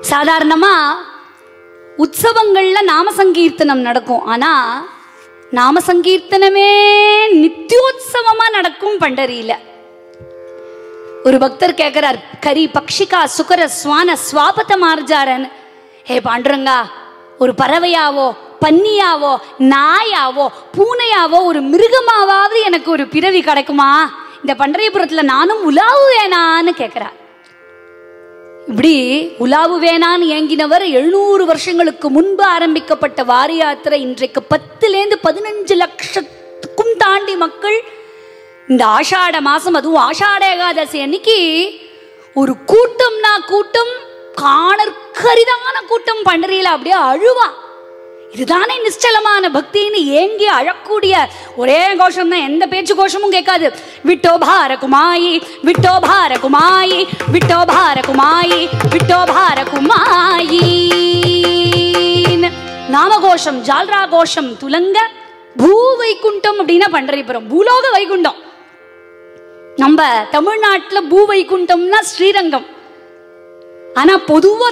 சாதாரணமா உற்சவங்கள்ல நாம சங்கீர்த்தனம் நடக்கும். ஆனா நாம சங்கீர்த்தனமே நித்தியோத்சவமா நடக்கும் பண்டரியில. ஒரு பக்தர் கேட்கிறார், கரி பக்ஷிகா சுகர ஸ்வான ஸ்வாபத மார்ஜாரன், ஹே பாண்டுரங்கா, ஒரு பறவையாவோ பன்னியாவோ நாயாவோ பூனையாவோ ஒரு மிருகமாவது எனக்கு ஒரு பிறவி கிடைக்குமா? இந்த பண்டரிபுரத்துல நானும் உலாவுவேனான்னு கேட்கிறார். இப்படி உலாவுவேனான்னு ஏங்கினவர் 700 வருஷங்களுக்கு முன்பு ஆரம்பிக்கப்பட்ட வாரி யாத்திரை இன்றைக்கு 10லேருந்து 15 லட்சத்துக்கும் தாண்டி மக்கள் இந்த ஆஷாட மாசம், அதுவும் ஆஷாட ஏகாதசி அன்னைக்கு ஒரு கூட்டம்னா கூட்டம், காணற்கரிதான கூட்டம் பண்டரியில அப்படியே அழுவா. இதுதானே நிச்சலமான பக்தின்னு ஏங்கி அழக்கூடிய ஒரே கோஷம் தான், எந்த பேச்சு கோஷமும் கேட்காது. விட்டோ பாரகுமாயி விட்டோ பாரகுமாயி விட்டோ பாரகுமாயி விட்டோ பாரகுமாயி நாமகோஷம், ஜால்ரா கோஷம் துலங்க. பூ வைகுண்டம் அப்படின்னா பண்டரிபுரம், பூலோக வைகுண்டம். நம்ம தமிழ்நாட்டில் பூ வைகுண்டம்னா ஸ்ரீரங்கம். ஆனா பொதுவா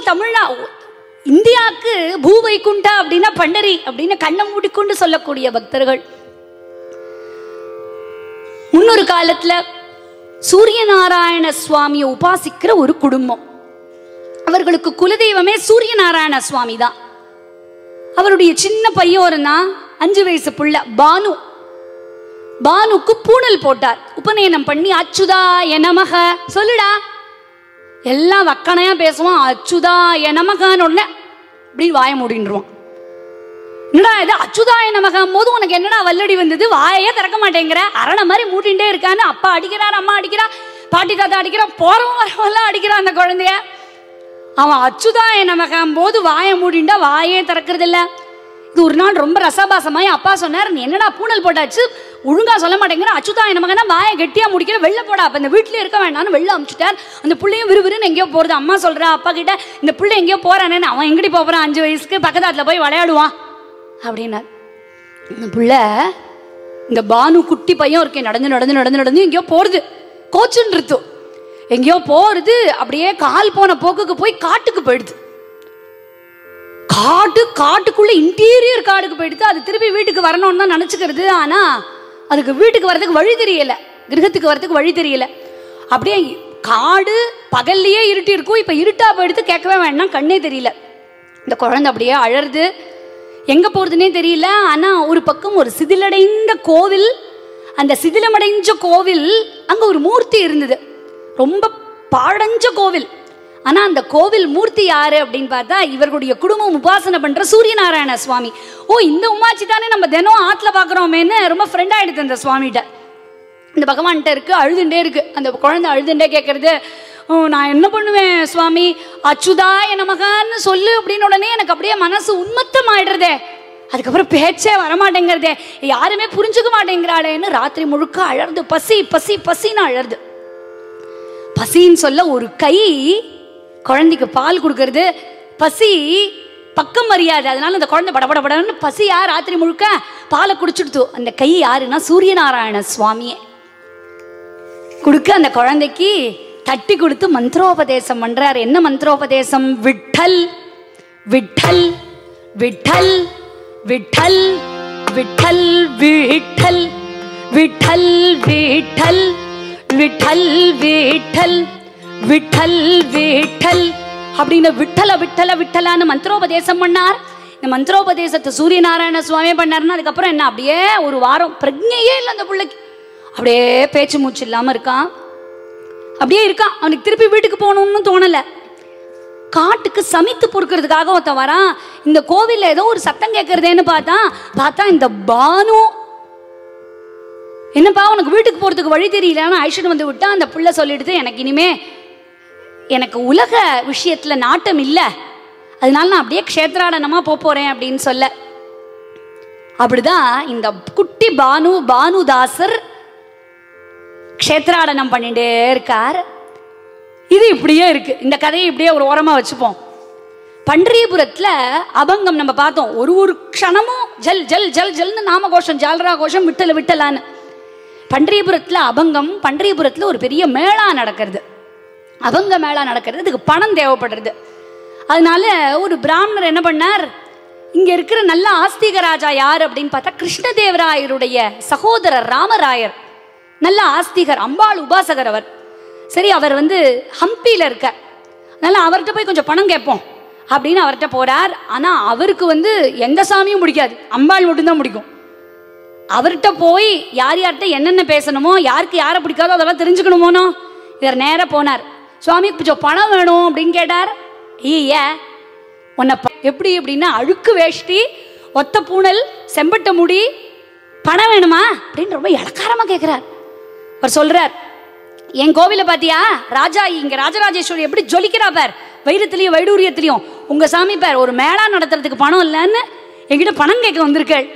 இந்தியாவுக்கு பூ வைகுண்டா அப்படின்னா பண்டரி அப்படின்னு கண்ணை மூடிக்கொண்டு சொல்லக்கூடிய பக்தர்கள். முன்னொரு காலத்துல சூரிய நாராயண சுவாமியை உபாசிக்கிற ஒரு குடும்பம். அவர்களுக்கு குலதெய்வமே சூரிய நாராயண சுவாமி தான். அவருடைய சின்ன பையன் ஒரு 5 வயசு புள்ள பானு. பானுக்கு பூணல் போட்டார், உபநயனம் பண்ணி அச்சுதாய நமக சொல்லுடா. எல்லாம் வக்கணையா பேசுவான், அச்சுதாய நமகான்னு உடனே இப்படி வாய மூடின்றுவான். என்னடா இது அச்சுதாய நமகம் போது உனக்கு என்னடா வல்லடி வந்தது, வாயே திறக்க மாட்டேங்கிற, அரணை மாதிரி மூடிண்டே இருக்கான்னு அப்பா அடிக்கிறார், அம்மா அடிக்கிறா, பாட்டி தாத்தா அடிக்கிறான், போறவன் வரவெல்லாம் அடிக்கிறான் அந்த குழந்தைய. அவன் அச்சுதாய நமகம் போது வாயை மூடிண்டா வாயே திறக்கிறது இல்லை. இது ஒரு நாள் ரொம்ப ரசபாசமாய் அப்பா சொன்னார், நீ என்னடா பூணல் போட்டாச்சு ஒழுங்கா சொல்ல மாட்டேங்கிற, அச்சுதாய நமகனா வாயை கெட்டியா முடிக்கிற, வெளில போடா, அப்ப இந்த வீட்டிலே இருக்க வேண்டாம்னு வெளில அனுப்பிச்சுட்டார். அந்த பிள்ளையும் விறுவிறுன்னு எங்கேயோ போறது. அம்மா சொல்றா அப்பா கிட்ட, இந்த பிள்ளை எங்கேயோ போறானேன்னு. அவன் எங்கடி போறான், 5 வயசுக்கு பக்கத்தாத்துல போய் விளையாடுவான் அப்படின்னார். இந்த பிள்ளை, இந்த பானு குட்டி பையன் இருக்கேன், நடந்து நடந்து நடந்து நடந்து எங்கேயோ போறது, கோச்சுன்னு எங்கேயோ போறது. அப்படியே கால் போன போக்குக்கு போய் காட்டுக்கு போயிடுது. காட்டுக்குள்ள இன்டீரியர் காடுக்கு போயிடுது. அது திருப்பி வீட்டுக்கு வரணும்னு தான் நினைச்சுக்கிறது. ஆனா அதுக்கு வீட்டுக்கு வர்றதுக்கு வழி தெரியல, கிரகத்துக்கு வர்றதுக்கு வழி தெரியல. அப்படியே காடு பகல்லையே இருட்டி இருக்கும், இப்ப இருட்டா போயிடுது, கேட்கவே வேண்டாம், கண்ணே தெரியல. இந்த குழந்தை அப்படியே அழறது, எங்க போறதுன்னே தெரியல. ஆனா ஒரு பக்கம் ஒரு சிதிலடைந்த கோவில், அந்த சிதிலமடைஞ்ச கோவில் அங்க ஒரு மூர்த்தி இருந்தது, ரொம்ப பாழஞ்ச கோவில். ஆனா அந்த கோவில் மூர்த்தி யாரு அப்படின்னு பார்த்தா இவர்களுடைய குடும்பம் உபாசனை பண்ற சூரிய நாராயண சுவாமி. ஓ, இந்த உமாச்சி தானே நம்ம தினம் ஆத்துல பாக்குறோமேன்னு ரொம்ப ஃப்ரெண்ட் ஆயிடுது அந்த சுவாமிகிட்ட. இந்த பகவான்கிட்ட இருக்கு, அழுதுண்டே இருக்கு. அந்த குழந்தை அழுதுண்டே கேட்கறது, நான் என்ன பண்ணுவேன் சுவாமி, அச்சுதாய நமகான்னு சொல்லு அப்படின்னு. உடனே எனக்கு அப்படியே மனசு உன்மத்தம் ஆயிடுறதே, அதுக்கப்புறம் பேச்சே வரமாட்டேங்கிறதே, யாருமே புரிஞ்சுக்க மாட்டேங்கிறாளேன்னு ராத்திரி முழுக்க அழறது, பசி பசி பசின்னு அழறது. பசின்னு சொல்ல ஒரு கை குழந்தைக்கு பால் கொடுக்கறது, பசி பக்கம் மரியாதை. அதனால அந்த குழந்தை படபடபடன்னு பசியா ராத்திரி முழுக்க பாலை குடிச்சுடுத்து. அந்த கை யாருன்னா சூரிய நாராயண சுவாமியே கொடுக்க அந்த குழந்தைக்கு தட்டி கொடுத்து மந்திரோபதேசம் பண்றார். என்ன மந்திரோபதேசம்? விட்டல் விட்டல் விட்டல் விட்டல் விட்டல் விட்டல் விட்டல் விட்டல் விட்டல் விட்டல் விட்டல் விட்டல் அப்படின்னு விட்டல விட்டல விட்டலான்னு மந்திரோபதேசம் பண்ணார். இந்த மந்திரோபதேசத்தை சூரிய நாராயண சுவாமியே பண்ணாருன்னா அதுக்கப்புறம் என்ன, அப்படியே ஒரு வாரம் பிரஜையே இல்லை அந்த பிள்ளைக்கு. அப்படியே பேச்சு மூச்சு இல்லாம இருக்கான், அப்படியே இருக்கான். அவனுக்கு திருப்பி வீட்டுக்கு போகணும்னு தோணல. காட்டுக்கு சமைத்து பொறுக்கிறதுக்காக ஒருத்தன் வரான். இந்த கோவில்ல ஏதோ ஒரு சத்தம் கேட்கறதேன்னு பார்த்தா இந்த பானு, என்னப்பா உனக்கு வீட்டுக்கு போறதுக்கு வழி தெரியலன்னு ஐஷன் வந்து விட்டா. அந்த பிள்ளை சொல்லிடுது, எனக்கு இனிமே எனக்கு உலக விஷயத்துல நாட்டம் இல்லை, அதனால நான் அப்படியே க்ஷேத்ராடனமா போறேன் அப்படின்னு சொல்ல. அப்படிதான் இந்த குட்டி பானுதாசர் க்ஷேத்ராடனம் பண்ணிட்டே இருக்கார். இது இப்படியே இருக்கு. இந்த கதையை இப்படியே ஒரு ஓரமா வச்சுப்போம். பண்டரிபுரத்துல அபங்கம் நம்ம பார்த்தோம். ஒரு க்ஷணமும் ஜல் ஜல் ஜல் ஜல்னு நாமகோஷம், ஜால்ரா கோஷம், விட்டல விட்டலான்னு. பண்டரிபுரத்துல அபங்கம், பண்டரிபுரத்துல ஒரு பெரிய மேளா நடக்கிறது, அபங்க மேளா நடக்கிறது. அதுக்கு பணம் தேவைப்படுறது. அதனால ஒரு பிராமணர் என்ன பண்ணார், இங்க இருக்கிற நல்ல ஆஸ்திக ராஜா யார் அப்படின்னு பார்த்தா கிருஷ்ணதேவராயருடைய சகோதரர் ராமராயர், நல்ல ஆஸ்திகர், அம்பாள் உபாசகர் அவர். சரி, அவர் ஹம்பியில் இருக்க, அதனால அவர்கிட்ட போய் கொஞ்சம் பணம் கேட்போம் அப்படின்னு அவர்கிட்ட போறார். ஆனா அவருக்கு எந்த சாமியும் பிடிக்காது, அம்பாள் மட்டும்தான் பிடிக்கும். அவர்கிட்ட போய் யார் யார்கிட்ட என்னென்ன பேசணுமோ, யாருக்கு யாரை பிடிக்காதோ அதெல்லாம் தெரிஞ்சுக்கணுமோனோ இவர் நேராக போனார். சுவாமி கொஞ்சம் பணம் வேணும் அப்படின்னு கேட்டார். ஐயா உன்னை எப்படி அப்படின்னா அழுக்கு வேஷ்டி, ஒத்த பூணல், செம்பட்ட முடி, பணம் வேணுமா அப்படின்னு ரொம்ப இளக்காரமா கேட்கிறார். அவர் சொல்றார், என் கோவில பாத்தியா ராஜா, இங்க ராஜராஜேஸ்வரி எப்படி ஜொலிக்கிறா பார், வைரத்திலையும் வைடூரியத்திலையும். உங்க சாமி பார் ஒரு மேளா நடத்துறதுக்கு பணம் இல்லைன்னு என்கிட்ட பணம் கேட்க வந்திருக்கள்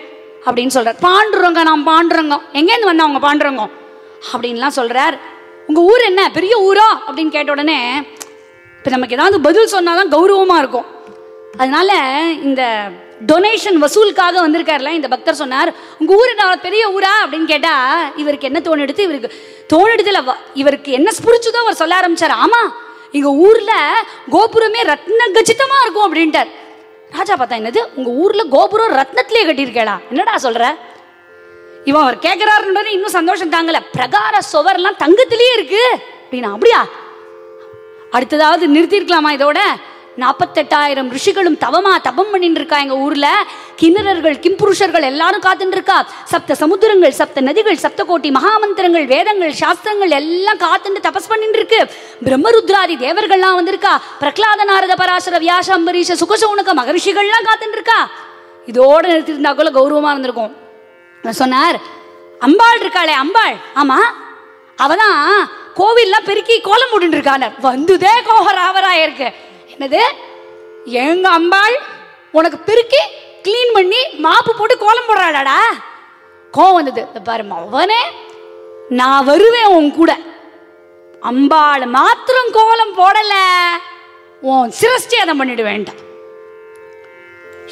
அப்படின்னு சொல்றார். பாண்டுறங்க, நான் பாண்டுறங்க, எங்கேருந்து வந்தா உங்க பாண்டுறங்க அப்படின்லாம் சொல்றார். உங்க ஊர் என்ன பெரிய ஊரா அப்படின்னு கேட்ட உடனே இப்போ நமக்கு ஏதாவது பதில் சொன்னாதான் கௌரவமா இருக்கும். அதனால இந்த டொனேஷன் வசூலுக்காக வந்திருக்காருல இந்த பக்தர் சொன்னார், உங்க ஊர் பெரிய ஊரா அப்படின்னு கேட்டா இவருக்கு என்ன தோணெடுத்து, இவருக்கு தோணெடுத்துல இவருக்கு என்ன புரிச்சுதோ அவர் சொல்ல ஆரம்பிச்சார். ஆமா, எங்க ஊர்ல கோபுரமே ரத்ன கச்சிதமா இருக்கும் அப்படின்ட்டார். ராஜா பார்த்தா, என்னது உங்க ஊர்ல கோபுரம் ரத்னத்திலேயே கட்டியிருக்கேடா, என்னடா சொல்ற? இவன் அவர் கேட்கிறாருன்னு இன்னும் சந்தோஷம் தாங்கல. பிரகார சுவர்லாம் தங்கத்திலேயே இருக்கு அப்படின்னா, அப்படியா? அடுத்ததாவது நிறுத்திருக்கலாமா? இதோட 48,000 ரிஷிகளும் தபம் பண்ணிட்டு இருக்கா எங்க ஊர்ல. கிண்ணறர்கள், கிம்புருஷர்கள் எல்லாரும் காத்துட்டு இருக்கா. சப்த சமுத்திரங்கள், சப்த நதிகள், சப்த கோட்டி மகாமந்திரங்கள், வேதங்கள், சாஸ்திரங்கள் எல்லாம் காத்துட்டு தபஸ் பண்ணிட்டு இருக்கு. பிரம்மருத்ராதி தேவர்கள்லாம் வந்திருக்கா. பிரகலாத, நாரத, பராசர, வியாச, அம்பரீஷ, சுகசௌனக மகரிஷிகள்லாம் காத்துட்டு இருக்கா. இதோட நிறுத்திருந்தா கூட கௌரவமா இருந்திருக்கும். சொன்னார், அம்பாள் இருக்காளே அம்பாள், ஆமா அவதான் கோவில்லாம் பெருக்கி கோலம் போட்டு இருக்கான. வந்துதே கோஹராவராய இருக்கு. என்னது, எங்க அம்பாள் உனக்கு பெருக்கி கிளீன் பண்ணி மாப்பு போட்டு கோலம் போடுறாளாடா? கோவம் வந்தது. பாரு அவனே, நான் வருவேன் உன் கூட, அம்பாள் மாத்திரம் கோலம் போடல, உன் சிரஸ்டேதம் பண்ணிட வேண்டாம்.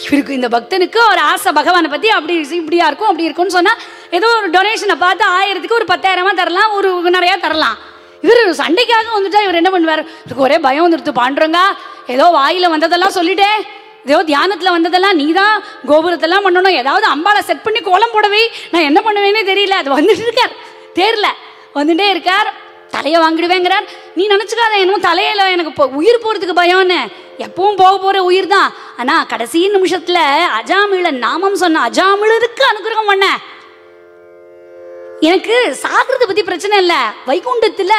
இவருக்கு இந்த பக்தனுக்கு ஒரு ஆசை, பகவானை பத்தி அப்படி இப்படியா இருக்கும் அப்படி இருக்கும்னு சொன்னா ஏதோ ஒரு டொனேஷனை பார்த்து 1000க்கு ஒரு 10,000 தரலாம், ஒரு நிறைய தரலாம். இவர் சண்டைக்காக வந்துட்டா இவர் என்ன பண்ணுவார்? இவருக்கு ஒரே பயம் வந்துடுத்து. பாண்டுறங்க, ஏதோ வாயில வந்ததெல்லாம் சொல்லிட்டே, ஏதோ தியானத்துல வந்ததெல்லாம் நீதான் கோபுரத்தெல்லாம் பண்ணணும், ஏதாவது அம்பாளை செட் பண்ணி கோலம் போடவே, நான் என்ன பண்ணுவேன்னே தெரியல. அது வந்துட்டு இருக்கார், தேர்ல வந்துட்டே இருக்கார். தலையை வாங்கிடுவேங்கிறார். நீ நினைச்சுக்காத என்னமோ தலையில எனக்கு உயிர் போறதுக்கு பயம்னு, எப்பவும் போக போற உயிர் தான். ஆனா கடைசி நிமிஷத்துல அஜாமிழ நாமம் சொன்ன அஜாமிழருக்கு அனுகிரகம் பண்ண. எனக்கு சாகிறத பத்தி பிரச்சனை இல்ல, வைகுண்டத்துல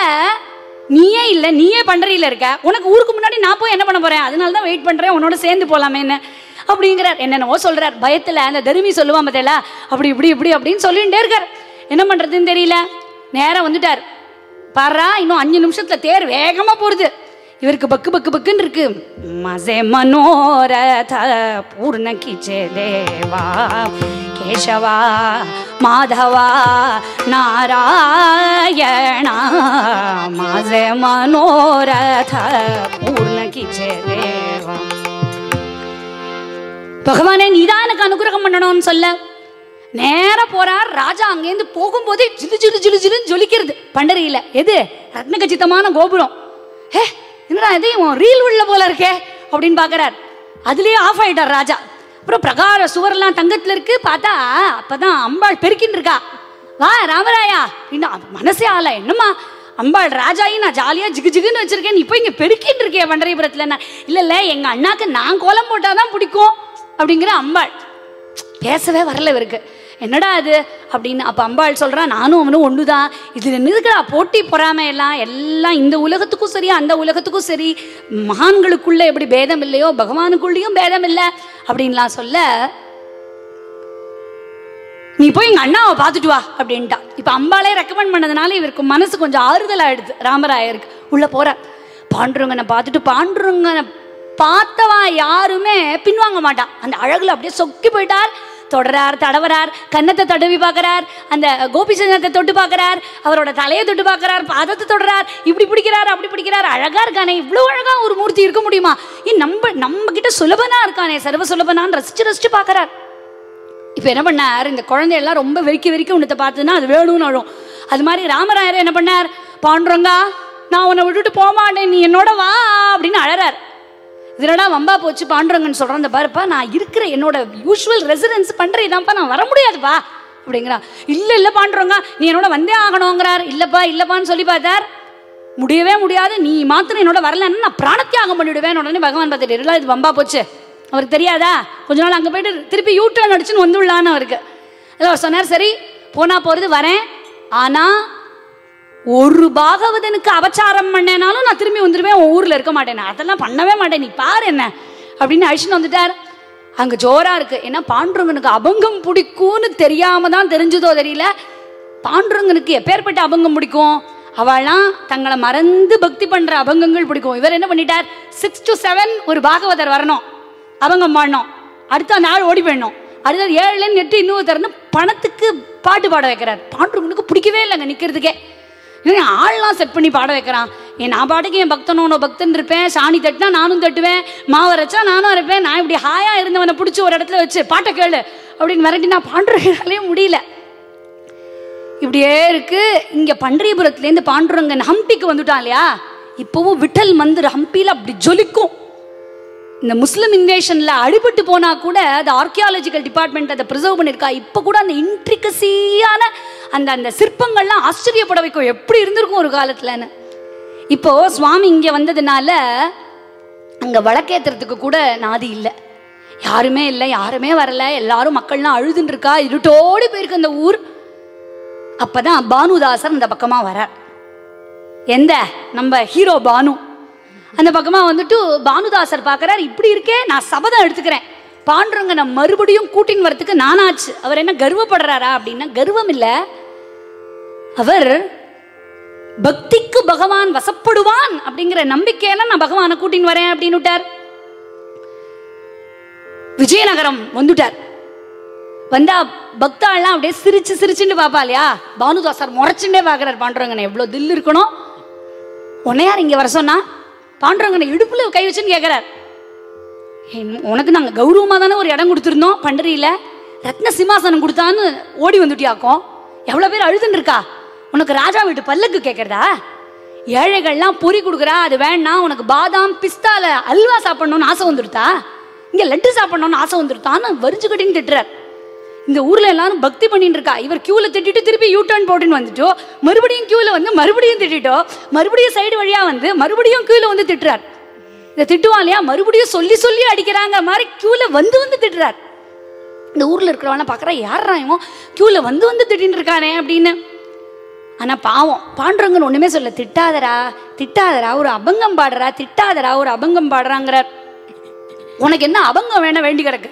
நீயே இல்ல, நீயே பண்றையில இருக்க, உனக்கு ஊருக்கு முன்னாடி நான் போய் என்ன பண்ண போறேன், அதனாலதான் வெயிட் பண்றேன், உன்னோட சேர்ந்து போலாமேன்னு அப்படிங்கிறார். என்னென்னவோ சொல்றார். பயத்துல அந்த தருமி சொல்லுவான் பார்த்தேல, அப்படி இப்படி இப்படி அப்படின்னு சொல்லிட்டே இருக்கார். என்ன பண்றதுன்னு தெரியல. நேரம் வந்துட்டார். பாரா, இன்னும் 5 நிமிஷத்துல தேர் வேகமா போறது. இவருக்கு பக்கு பக்கு பக்குன்னு இருக்கு. மசே மனோரத பூர்ண கிச்சே தேவா கேசவா மாதவா நாராயணா, மசே மனோரத பூர்ண கிச்சே தேவா. பகவானே, நீதான் எனக்கு அனுகிரகம் பண்ணணும்னு சொல்ல நேர போறார். ராஜா அங்கேருந்து போகும்போதே ஜிலு ஜிலு ஜிலு ஜிலுன்னு ஜொலிக்கிறது பண்டரியில. எது? ரத்ன கச்சிதமான கோபுரம். என்னடா இது, ரீல் உள்ள போல இருக்கே அப்படின்னு பாக்குறார். அதுலயே ஆஃப் ஆயிட்டார் ராஜா. அப்புறம் பிரகார சுவரெல்லாம் தங்கத்துல இருக்கு. பார்த்தா அப்பதான் அம்பாள் பெருக்கின்னு இருக்கா. வா ராமராயா அப்படின்னா மனசே ஆள, என்னம்மா அம்பாள் ராஜாயி நான் ஜாலியா ஜிகு ஜிகுன்னு வச்சிருக்கேன், இப்போ இங்க பெருக்கின்னு இருக்கேன் பண்டரிபுரத்துல. இல்ல இல்ல, எங்க அண்ணாக்கு நான் கோலம் போட்டாதான் பிடிக்கும் அப்படிங்கிற அம்பாள். பேசவே வரல இவருக்கு. என்னடா அது அப்படின்னு. அப்ப அம்பாள் சொல்றா, நானும் அவனும் ஒண்ணுதான், இதுல நிறுக்கடா போட்டி பொறாமை எல்லாம் இந்த உலகத்துக்கும் சரி அந்த உலகத்துக்கும் சரி, மகான்களுக்குள்ள எப்படி பேதம் இல்லையோ பகவானுக்குள்ளேயும் பேதம் இல்லை அப்படின்லாம் சொல்ல, நீ போய் எங்க அண்ணாவை பார்த்துட்டு வா அப்படின்ட்டா. இப்ப அம்பாளே ரெக்கமெண்ட் பண்ணதுனால இவருக்கு மனசு கொஞ்சம் ஆறுதல் ஆயிடுது. ராமராயருக்கு உள்ள போற. பாண்டுரங்கனை பார்த்துட்டு, பாண்டுரங்கனை பார்த்தவா யாருமே பின்வாங்க மாட்டான். அந்த அழகுல அப்படியே சொக்கி போயிட்டார். தொடரார், தடவரார், கன்னத்தை தடவி பார்க்கிறார், அந்த கோபிச்சந்திரத்தை தொட்டு பார்க்கிறார், அவரோட தலையை தொட்டு பார்க்கிறார், பாதத்தை தொடரார், இப்படி பிடிக்கிறார் அப்படி பிடிக்கிறார். அழகா இருக்கானே, இவ்வளவு அழகா ஒரு மூர்த்தி இருக்க முடியுமா? நம்ம கிட்ட சுலபனா இருக்கானே, சர்வ சுலபனான்னு ரசிச்சு ரசிச்சு பார்க்கிறார். இப்ப என்ன பண்ணார், இந்த குழந்தையெல்லாம் ரொம்ப வெறிக்க உன்னத்தை பார்த்துன்னா அது வேணும்னு அழும். அது மாதிரி ராமராயர் என்ன பண்ணார், பாண்டுரங்கா நான் உன்னை விட்டுட்டு போக மாட்டேன், நீ என்னோட வா அப்படின்னு அழறார். இதனடா வம்பா போச்சு பாண்டுரங்கன்னு சொல்கிறேன். அந்த பாருப்பா நான் இருக்கிற என்னோட யூஸ்வல் ரெசிடென்ஸ் பண்ணுற இதான்ப்பா, நான் வர முடியாதுப்பா அப்படிங்கிறா. இல்லை பாண்டுரங்க நீ என்னோட வந்தே ஆகணுங்கிறார். இல்லைப்பான்னு சொல்லி பார்த்தார். முடியவே முடியாது, நீ மாத்திரம் என்னோட வரலன்னு நான் பிராணத்தியாகம் பண்ணிவிடுவேன். உடனே பகவான் பார்த்துட்டு இது வம்பா போச்சு, அவருக்கு தெரியாதா, கொஞ்ச நாள் அங்கே போயிட்டு திருப்பி யூட்டர்ன் அடிச்சுன்னு வந்துள்ளான்னு அவருக்கு. அவர் சொன்னார், சரி போனா போகிறது வரேன், ஆனால் ஒரு பாகவதனுக்கு அபச்சாரம் பண்ணேனாலும் நான் திரும்பி வந்துடுவேன், உன் ஊரில் இருக்க மாட்டேன், அதெல்லாம் பண்ணவே மாட்டேன், நீ பாரு என்ன அப்படின்னு அழிச்சுன்னு வந்துட்டார். அங்கே ஜோராக இருக்குது. ஏன்னா பாண்டுரங்கனுக்கு அபங்கம் பிடிக்கும்னு தெரியாமல் தான் தெரிஞ்சதோ தெரியல. பாண்டுரங்கனுக்கு எப்பேற்பட்ட அபங்கம் பிடிக்கும், அவள்லாம் தங்களை மறந்து பக்தி பண்ணுற அபங்கங்கள் பிடிக்கும். இவர் என்ன பண்ணிட்டார், 6 to 7 ஒரு பாகவதர் வரணும், அபங்கம் பாடணும், அடுத்து அந்த ஆள் ஓடி போயிடணும், அடுத்தது 7 8 இன்னும் தரன்னு பணத்துக்கு பாட்டு பாட வைக்கிறார். பாண்டுரங்கனுக்கு பிடிக்கவே இல்லைங்க நிற்கிறதுக்கே. ஆள்லாம் செட் பண்ணி பாட வைக்கிறான். நான் பாட்டுக்கு என் பக்தனோட பக்தன் இருப்பேன், சாணி தட்டினா நானும் தட்டுவேன், மாவு அரைச்சா நானும் இருப்பேன், நான் இப்படி ஹாயா இருந்தவனை பிடிச்சி ஒரு இடத்துல வச்சு பாட்டை கேளு அப்படின்னு மிரட்டினா பாண்டுரங்கனாலே முடியல. இப்படியே இருக்கு. இங்க பண்டரிபுரத்துலேருந்து பாண்டுரங்கன் ஹம்பிக்கு வந்துட்டான் இல்லையா, இப்பவும் விட்டல் மந்திர் ஹம்பியில் அப்படி ஜொலிக்கும். இந்த முஸ்லிம் இன்வேஷன்ல அடிபட்டு போனா கூட அது ஆர்கியாலஜிக்கல் டிபார்ட்மெண்ட் அதை ப்ரிசர்வ் பண்ணியிருக்கா. இப்போ கூட அந்த இன்ட்ரிகசியான அந்த அந்த சிற்பங்கள்லாம் ஆச்சரியப்பட வைக்கும், எப்படி இருந்திருக்கும் ஒரு காலத்துலன்னு. இப்போ சுவாமி இங்கே வந்ததுனால அங்கே வழக்கேற்றுறதுக்கு கூட நாதி இல்லை, யாருமே இல்லை, யாருமே வரல, எல்லாரும் மக்கள்லாம் அழுதுன்னு இருக்கா, இருட்டோடு போயிருக்கு அந்த ஊர். அப்பதான் பானுதாசர் அந்த பக்கமாக வரார். எந்த நம்ம ஹீரோ பானு அந்த பக்கமாக வந்துட்டு பானுதாசர் பார்க்குறாரு, இப்படி இருக்கே நான் சபதம் எடுத்துக்கிறேன், பாண்டுரங்கனை மறுபடியும் கூட்டின்னு வரத்துக்கு நானாச்சு. அவர் என்ன கர்வப்படுறாரா அப்படின்னா கர்வம் இல்லை, அவர் பக்திக்கு பகவான் வசப்படுவான் அப்படிங்கிற நம்பிக்கையில நான் பகவானை கூட்டின்னு வரேன் அப்படின்னு விட்டார். விஜயநகரம் வந்துட்டார். வந்தா பக்தாள்லாம் அப்படியே சிரிச்சுன்னு பாப்பா இல்லையா, பானுதாசர் முறைச்சுட்டே பார்க்குறார் பாண்டுரங்கனை, எவ்வளோ தில் இருக்கணும், உன்னையார் இங்கே வர சொன்னா, பாண்டுரங்கனை இடுப்புல கை வச்சுன்னு கேட்கிறார். உனக்கு நாங்கள் கௌரவமாக தானே ஒரு இடம் கொடுத்துருந்தோம் பண்டரியில், ரத்ன சிம்மாசனம் கொடுத்தான்னு ஓடி வந்துட்டியாக்கும், எவ்வளோ பேர் அழுதுன்னு இருக்கா, உனக்கு ராஜா வீட்டு பல்லக்கு கேட்கறதா, ஏழைகள்லாம் பொறி கொடுக்குறா அது வேணாம், உனக்கு பாதாம் பிஸ்தால அல்வா சாப்பிடணும்னு ஆசை வந்துடுதா, இங்கே லட்டு சாப்பிடணும்னு ஆசை வந்துடுதான்னு வரிஞ்சுக்கட்டின்னு திட்டுறார். இந்த ஊரில் எல்லாரும் பக்தி பண்ணிட்டு இருக்கா, இவர் கியூவில் திட்டிட்டு திருப்பி யூ டர்ன் போட்டுன்னு வந்துட்டோ, மறுபடியும் கியூவில் வந்து மறுபடியும் திட்டோ, மறுபடியும் சைடு வழியாக வந்து மறுபடியும் கியூவில் வந்து திட்டுறார். இதை திட்டுவான் இல்லையா, மறுபடியும் சொல்லி அடிக்கிறாங்க மாதிரி கியூவில் வந்து திட்டுறார். இந்த ஊரில் இருக்கிறவன பார்க்குறா, யாரா இவன் கியூவில் வந்து திட்டின்னு இருக்கானே அப்படின்னு. ஆனால் பாவம் பாண்டுரங்கன் ஒன்றுமே சொல்ல, திட்டாதரா ஒரு அபங்கம் பாடுறா, திட்டாதரா ஒரு அபங்கம் பாடுறாங்கிறார். உனக்கு என்ன அபங்கம் வேணா வேண்டி கிடக்கு,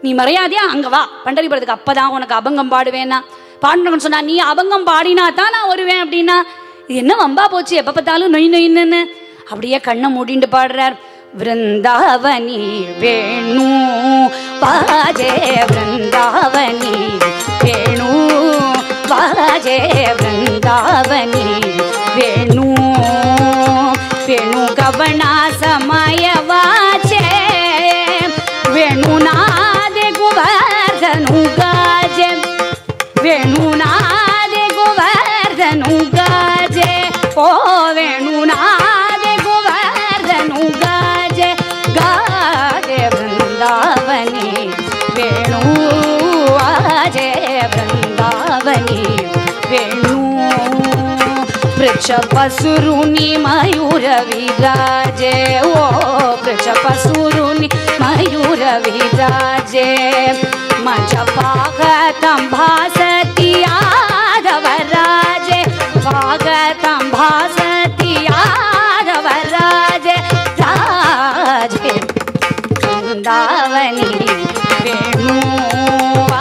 நீ மரியாதையா அங்கே வா பண்டரிபுரத்துக்கு, அப்பதான் உனக்கு அபங்கம் பாடுவேன்னா. பாண்டுரங்கன் சொன்னா, நீ அபங்கம் பாடினா தான் நான் வருவேன் அப்படின்னா. இது என்ன வம்பா போச்சு, எப்போ பார்த்தாலும் நொயின்னு அப்படியே கண்ணை மூடிட்டு பாடுறார். விருந்தாவனி வேணு பாஜே விருந்தாவனி வேணு பாஜே விருந்தாவனி வேணு வேணு கவனா சமய வாச்சே வேணு நாதே குவர்தனு காஜே வேணு நாதே குவர்தனு காஜே ஓ வேணு நாதே குவர்தனு காஜே காஜே விருந்தாவனி வேணு ஆஜே விருந்தாவனி வேணு वृषपसुरुनि मयूर विराजे ओ वृषपसुरुनि मयूर विराजे मजपागतं भासति यादवराजे पागतं भासति यादवराजे राजे वृन्दावनी वेणु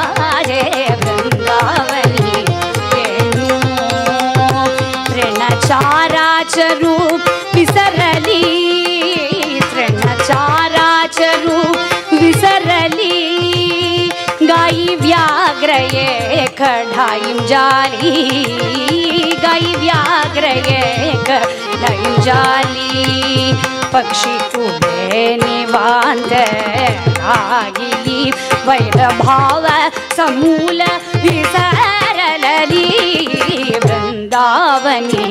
आजे वृन्दावनी चाराचरू विसरली तृणचाराचरू विसरली गाई व्याघ्रये कढाईं जाली गाई व्याघ्रये कढाईं जाली पक्षी कुले निवांत रागिली वैरभाव समूल विसरली वृंदावनी